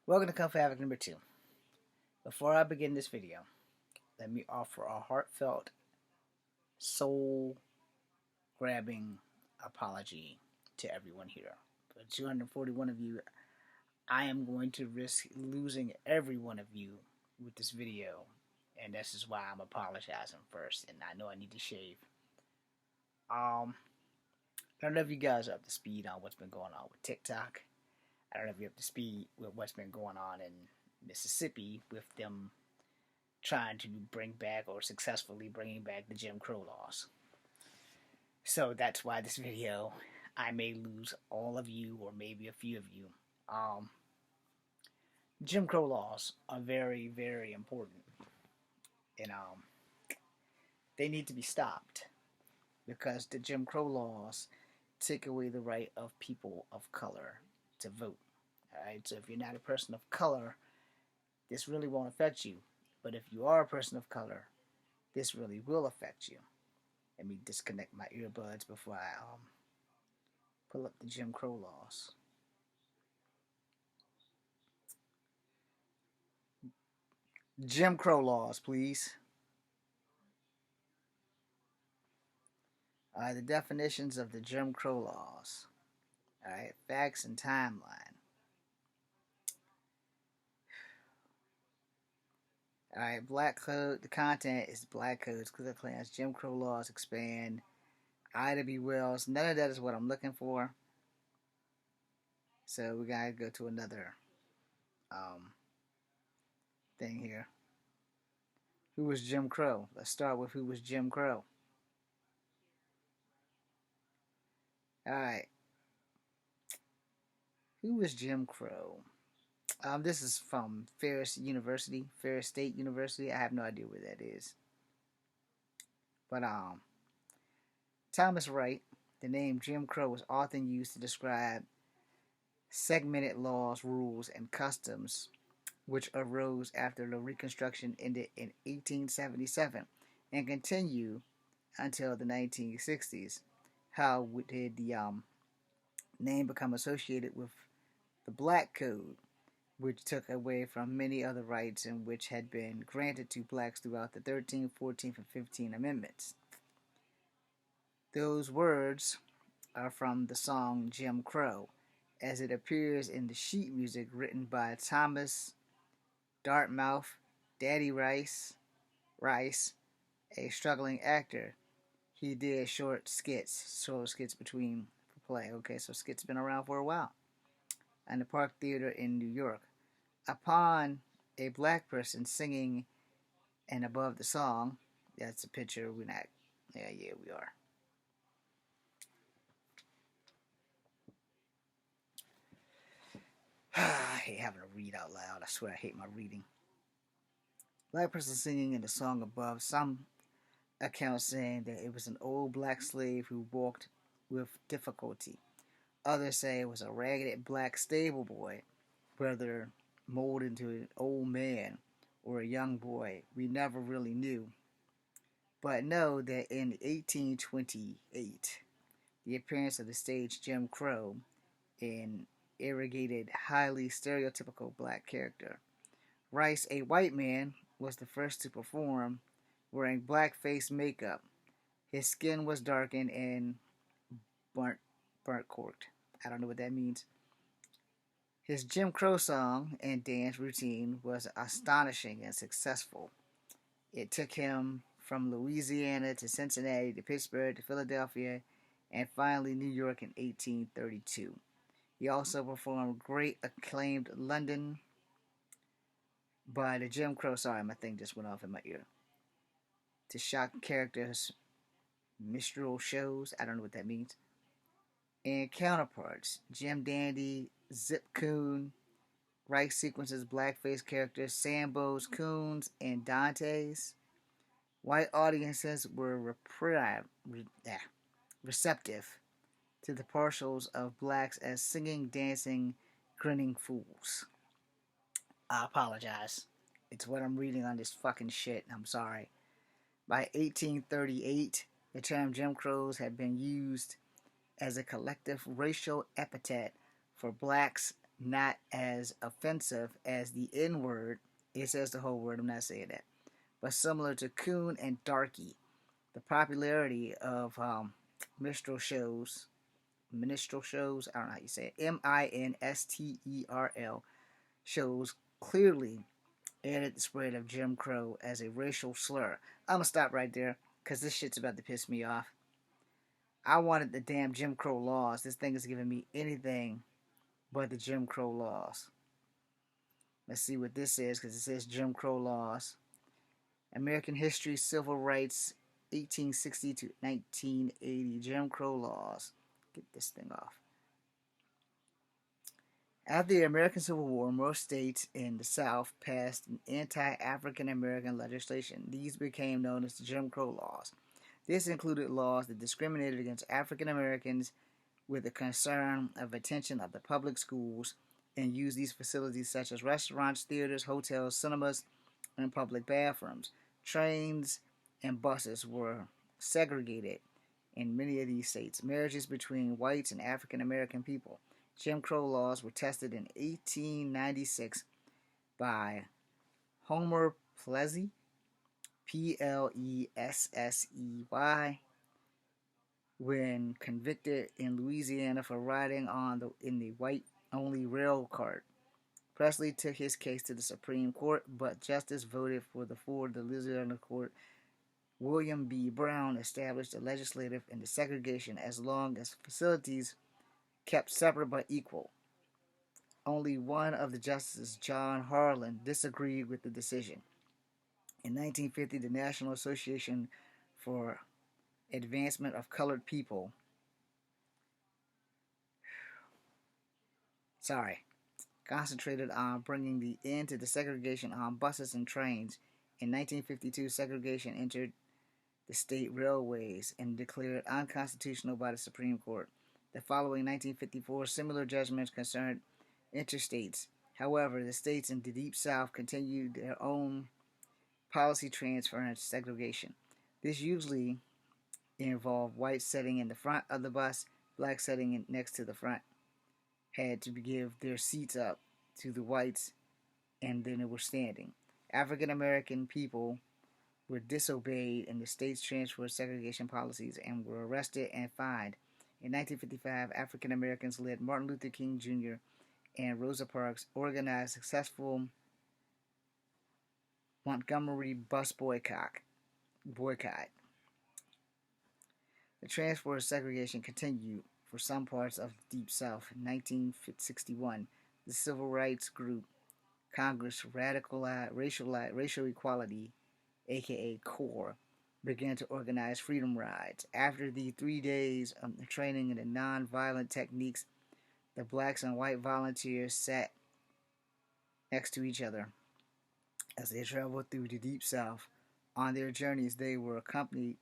Welcome to Kung Fu Havoc number 2. Before I begin this video, let me offer a heartfelt, soul-grabbing apology to everyone here. For 241 of you, I am going to risk losing every one of you with this video, and this is why I'm apologizing first, and I know I need to shave. I don't know if you guys are up to speed on what's been going on with TikTok. I don't know if you're up to speed with what's been going on in Mississippi with them trying to bring back or successfully bringing back the Jim Crow laws. So that's why this video, I may lose all of you or maybe a few of you. Jim Crow laws are very, very important. And they need to be stopped because the Jim Crow laws take away the right of people of color to vote. Alright, so if you're not a person of color, this really won't affect you. But if you are a person of color, this really will affect you. Let me disconnect my earbuds before I pull up the Jim Crow laws. Jim Crow laws, please. The definitions of the Jim Crow laws. Alright, facts and timeline. Alright, black code. The content is black codes, Ku Klux Klans, Jim Crow laws expand. Ida B. Wells. None of that is what I'm looking for. So we gotta go to another thing here. Who was Jim Crow? Let's start with who was Jim Crow. Alright. Who was Jim Crow? This is from Ferris State University. I have no idea where that is. But Thomas Wright, the name Jim Crow was often used to describe segmented laws, rules, and customs which arose after the Reconstruction ended in 1877 and continued until the 1960s. How did the name become associated with the Black Code, which took away from many other rights and which had been granted to blacks throughout the 13th, 14th, and 15th Amendments? Those words are from the song Jim Crow, as it appears in the sheet music written by Thomas Dartmouth Daddy Rice, a struggling actor. He did short skits between play. Okay, so skits been around for a while. And the Park Theater in New York. Upon a black person singing, and above the song, that's a picture. We're not. Yeah, we are. I hate having to read out loud. I swear I hate my reading. Black person singing in the song above. Some accounts saying that it was an old black slave who walked with difficulty. Others say it was a ragged black stable boy, whether molded into an old man or a young boy. We never really knew. But know that in 1828, the appearance of the stage Jim Crow in irrigated, highly stereotypical black character. Rice, a white man, was the first to perform wearing blackface makeup. His skin was darkened and burnt corked. I don't know what that means. His Jim Crow song and dance routine was astonishing and successful. It took him from Louisiana to Cincinnati to Pittsburgh to Philadelphia and finally New York in 1832. He also performed great acclaimed London by the Jim Crow. Sorry, my thing just went off in my ear. To shock characters, minstrel shows. I don't know what that means. And counterparts: Jim Dandy, Zip Coon, Rice sequences blackface characters, Sambo's, Coons, and Dante's. White audiences were receptive to the portrayals of blacks as singing, dancing, grinning fools. I apologize. It's what I'm reading on this fucking shit. I'm sorry. By 1838, the term Jim Crows had been used as a collective racial epithet for blacks not as offensive as the N word. It says the whole word, I'm not saying that. But similar to coon and darky. The popularity of minstrel shows, I don't know how you say it, minstrel shows clearly added the spread of Jim Crow as a racial slur. I'm gonna stop right there because this shit's about to piss me off. I wanted the damn Jim Crow laws. This thing is giving me anything but the Jim Crow laws. Let's see what this is because it says Jim Crow laws. American history, civil rights, 1860 to 1980, Jim Crow laws. Get this thing off. After the American Civil War, most states in the South passed anti-African American legislation. These became known as the Jim Crow laws. This included laws that discriminated against African Americans with the concern of attention of the public schools and used these facilities such as restaurants, theaters, hotels, cinemas, and public bathrooms. Trains and buses were segregated in many of these states. Marriages between whites and African American people. Jim Crow laws were tested in 1896 by Homer Plessy, Plessey, when convicted in Louisiana for riding in the white-only rail cart. Presley took his case to the Supreme Court, but justice voted for the Louisiana court. William B. Brown established the legislative and the segregation as long as facilities kept separate but equal. Only one of the justices, John Harlan, disagreed with the decision. In 1950, the National Association for Advancement of Colored People concentrated on bringing the end to the segregation on buses and trains. In 1952, segregation entered the state railways and declared unconstitutional by the Supreme Court. The following 1954, similar judgments concerned interstates. However, the states in the Deep South continued their own policy transference segregation. This usually involved whites sitting in the front of the bus, blacks sitting next to the front. Had to give their seats up to the whites, and then they were standing. African American people were disobeyed and the states transferred segregation policies and were arrested and fined. In 1955, African Americans led Martin Luther King Jr. and Rosa Parks organized successful Montgomery bus boycott. The transfer of segregation continued for some parts of the Deep South. In 1961, the civil rights group Congress Racial Equality, aka CORE, began to organize freedom rides. After the 3 days of training in the non-violent techniques, the blacks and white volunteers sat next to each other as they traveled through the Deep South. On their journeys, they were accompanied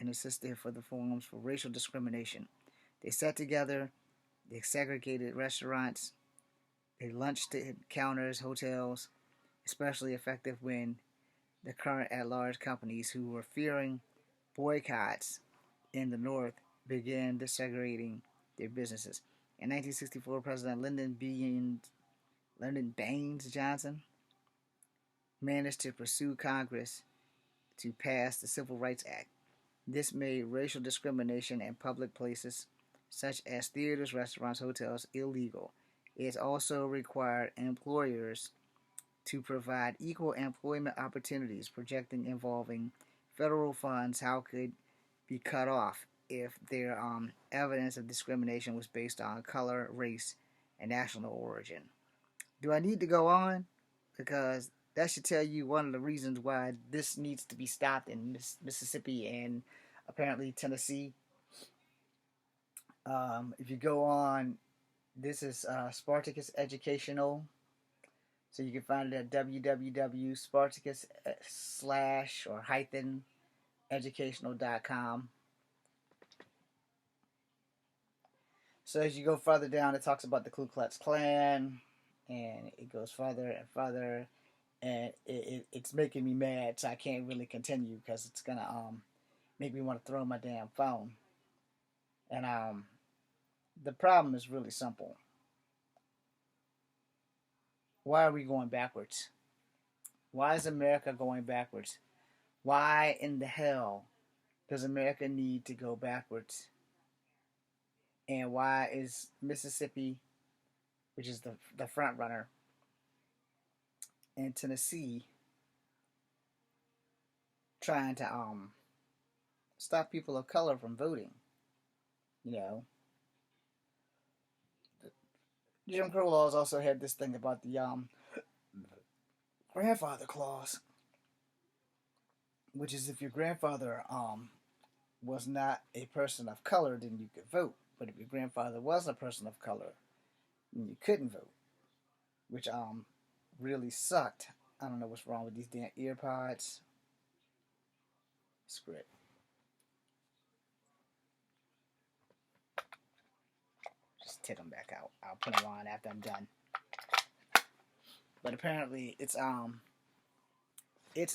and assisted for the forms for racial discrimination. They sat together, they segregated restaurants, they lunched at counters, hotels, especially effective when the current at-large companies who were fearing boycotts in the North began desegregating their businesses. In 1964, President Lyndon Baines Johnson managed to pursue Congress to pass the Civil Rights Act. This made racial discrimination in public places, such as theaters, restaurants, hotels, illegal. It also required employers to provide equal employment opportunities, projecting involving federal funds how could be cut off if their evidence of discrimination was based on color, race, and national origin. Do I need to go on? Because that should tell you one of the reasons why this needs to be stopped in Mississippi and apparently Tennessee. If you go on, this is Spartacus Educational. So you can find it at www.spartacus slash or hyphen educational.com. So as you go further down, it talks about the Ku Klux Klan, and it goes further and further, and it's making me mad, so I can't really continue because it's gonna make me want to throw my damn phone. And the problem is really simple. why are we going backwards? Why is America going backwards? Why in the hell does America need to go backwards? And why is Mississippi, which is the front runner, and Tennessee trying to stop people of color from voting? You know, Jim Crow laws also had this thing about the grandfather clause, which is if your grandfather was not a person of color, then you could vote. But if your grandfather was a person of color, then you couldn't vote, which really sucked. I don't know what's wrong with these damn earpods. Screw it. Just take them back out. I'll put them on after I'm done. But apparently it's a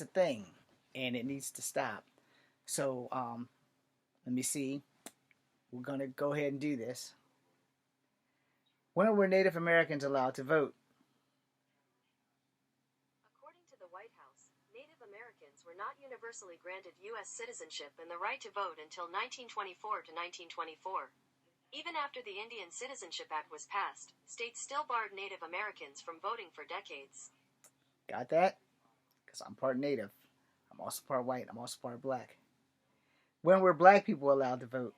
thing and it needs to stop. So let me see. We're gonna go ahead and do this. When were Native Americans allowed to vote? According to the White House, Native Americans were not universally granted U.S. citizenship and the right to vote until 1924 to 1924. Even after the Indian Citizenship Act was passed, states still barred Native Americans from voting for decades. Got that? Because I'm part Native. I'm also part white. I'm also part black. When were black people allowed to vote?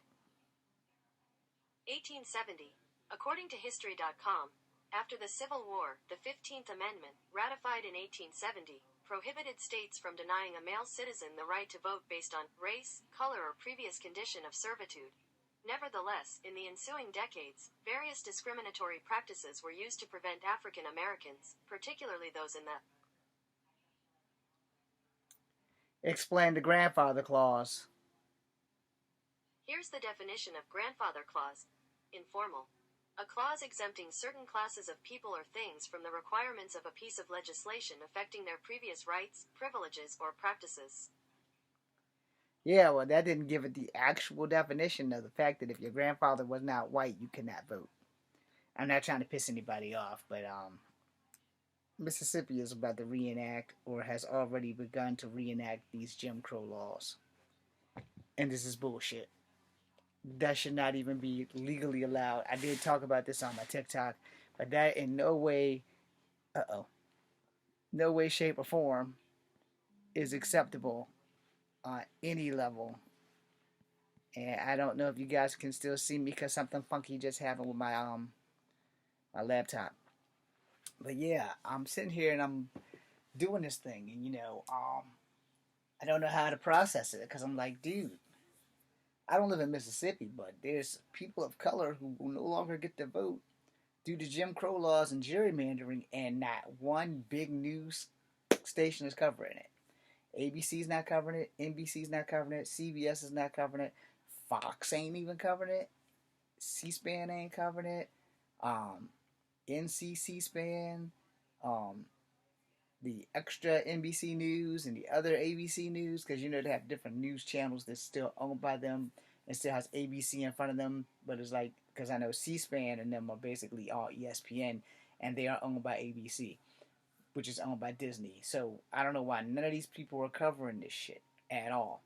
1870. According to History.com, after the Civil War, the 15th Amendment, ratified in 1870, prohibited states from denying a male citizen the right to vote based on race, color, or previous condition of servitude. Nevertheless, in the ensuing decades, various discriminatory practices were used to prevent African Americans, particularly those in the Explain the grandfather clause. Here's the definition of grandfather clause. Informal. A clause exempting certain classes of people or things from the requirements of a piece of legislation affecting their previous rights, privileges, or practices. Yeah, well, that didn't give it the actual definition of the fact that if your grandfather was not white, you could not vote. I'm not trying to piss anybody off, but Mississippi is about to reenact or has already begun to reenact these Jim Crow laws. And this is bullshit. That should not even be legally allowed. I did talk about this on my TikTok, but that in no way, no way, shape, or form is acceptable on any level. And I don't know if you guys can still see me because something funky just happened with my laptop. But yeah, I'm sitting here and I'm doing this thing, and I don't know how to process it because I'm like, dude, I don't live in Mississippi, but there's people of color who will no longer get to vote due to Jim Crow laws and gerrymandering, and not one big news station is covering it. ABC's not covering it, NBC's not covering it, CBS is not covering it, Fox ain't even covering it, C-SPAN ain't covering it, NCC-SPAN, the extra NBC News and the other ABC News, because they have different news channels that's still owned by them and still has ABC in front of them, but it's like, because I know C-SPAN and them are basically all ESPN, and they are owned by ABC, which is owned by Disney. So I don't know why none of these people are covering this shit at all.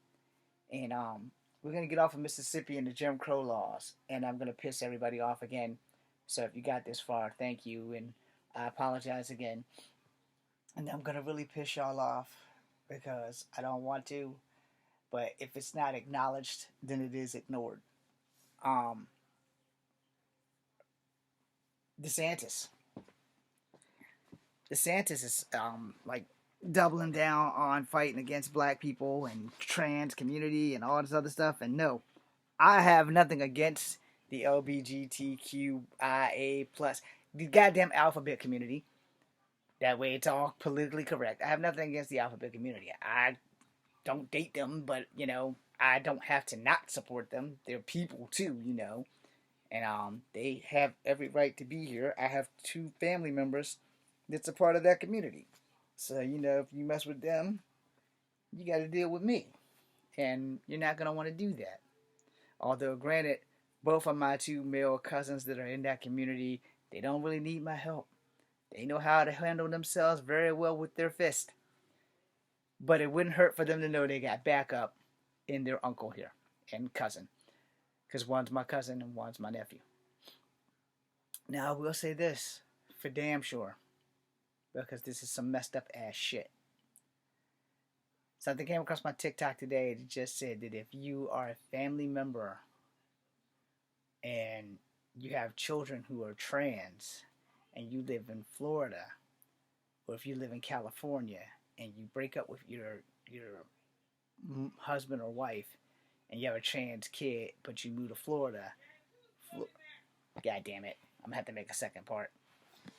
And we're going to get off of Mississippi and the Jim Crow laws, and I'm going to piss everybody off again. So if you got this far, thank you, and I apologize again. And I'm going to really piss y'all off because I don't want to, but if it's not acknowledged, then it is ignored. DeSantis. DeSantis is like doubling down on fighting against black people and trans community and all this other stuff. And no, I have nothing against the LGBTQIA plus, the goddamn alphabet community. That way it's all politically correct. I have nothing against the alphabet community. I don't date them, but, I don't have to not support them. They're people too, And they have every right to be here. I have 2 family members that's a part of that community. So, if you mess with them, you got to deal with me. And you're not going to want to do that. Although, granted, both of my 2 male cousins that are in that community, they don't really need my help. They know how to handle themselves very well with their fist. But it wouldn't hurt for them to know they got backup in their uncle here and cousin. Because one's my cousin and one's my nephew. Now, I will say this for damn sure, because this is some messed up ass shit. Something came across my TikTok today that just said that if you are a family member and you have children who are trans and you live in Florida, or if you live in California and you break up with your husband or wife and you have a trans kid but you move to Florida, God damn it, I'm gonna have to make a second part.